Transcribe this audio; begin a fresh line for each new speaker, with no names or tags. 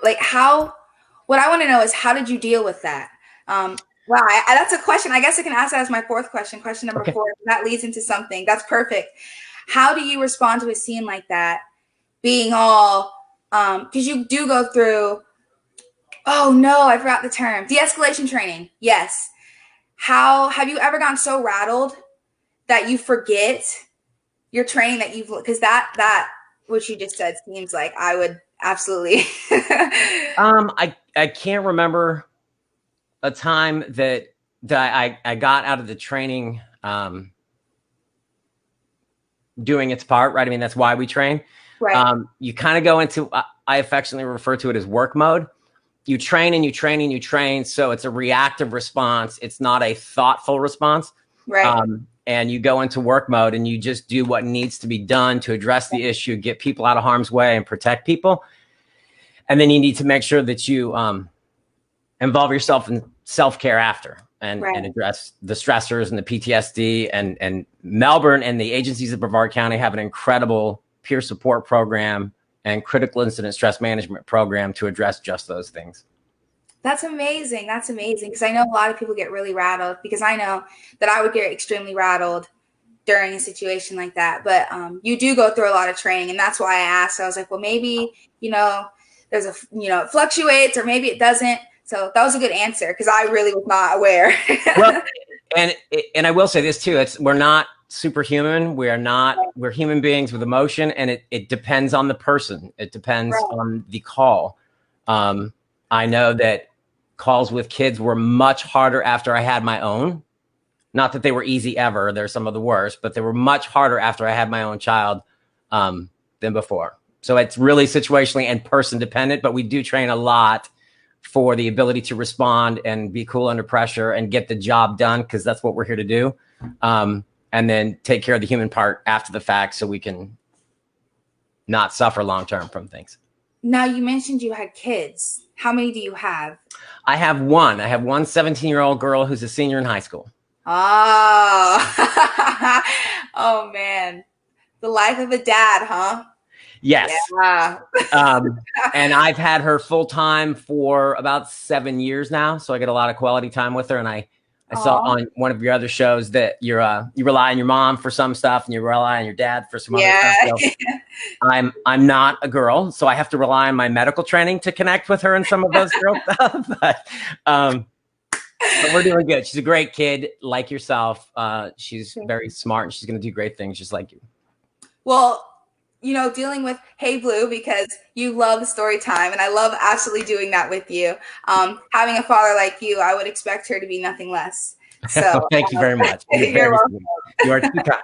like what I want to know is how did you deal with that? Wow, that's a question. I guess I can ask that as my fourth question. Question number 4. That leads into something. That's perfect. How do you respond to a scene like that? Being all, because you do go through, oh no, I forgot the term. De-escalation training. Yes. How have you ever gotten so rattled that you forget your training that you've, because that what you just said seems like I would absolutely.
I can't remember a time that I got out of the training doing its part, right? I mean, that's why we train.
Right.
You kind of go into, I affectionately refer to it as work mode. You train and you train and you train. So it's a reactive response. It's not a thoughtful response.
Right.
And you go into work mode and you just do what needs to be done to address the issue, get people out of harm's way and protect people. And then you need to make sure that you involve yourself in self-care after and address the stressors and the PTSD. And Melbourne and the agencies of Brevard County have an incredible peer support program and critical incident stress management program to address just those things.
That's amazing. That's amazing. Because I know a lot of people get really rattled, because I know that I would get extremely rattled during a situation like that. But you do go through a lot of training. And that's why I asked. I was like, well, maybe, there's it fluctuates, or maybe it doesn't. So that was a good answer, because I really was not aware.
Well, and I will say this too. We're not superhuman. We're human beings with emotion, and it depends on the person. It depends on the call. I know that calls with kids were much harder after I had my own. Not that they were easy ever. They're some of the worst, but they were much harder after I had my own child than before. So it's really situationally and person dependent, but we do train a lot for the ability to respond and be cool under pressure and get the job done, because that's what we're here to do. And then take care of the human part after the fact so we can not suffer long-term from things.
Now, you mentioned you had kids. How many do you have?
I have one. I have one 17-year-old girl who's a senior in high school.
Oh, oh man. The life of a dad, huh?
Yes.
Yeah.
And I've had her full time for about 7 years now. So I get a lot of quality time with her. And I saw on one of your other shows that you rely on your mom for some stuff and you rely on your dad for some other stuff. So I'm not a girl, so I have to rely on my medical training to connect with her in some of those girl stuff. But we're doing good. She's a great kid, like yourself. She's very smart, and she's going to do great things just like you.
Well, dealing with Hey Blue, because you love the story time, and I love absolutely doing that with you. Having a father like you, I would expect her to be nothing less. So
thank you very much.
You're welcome.
You are too kind.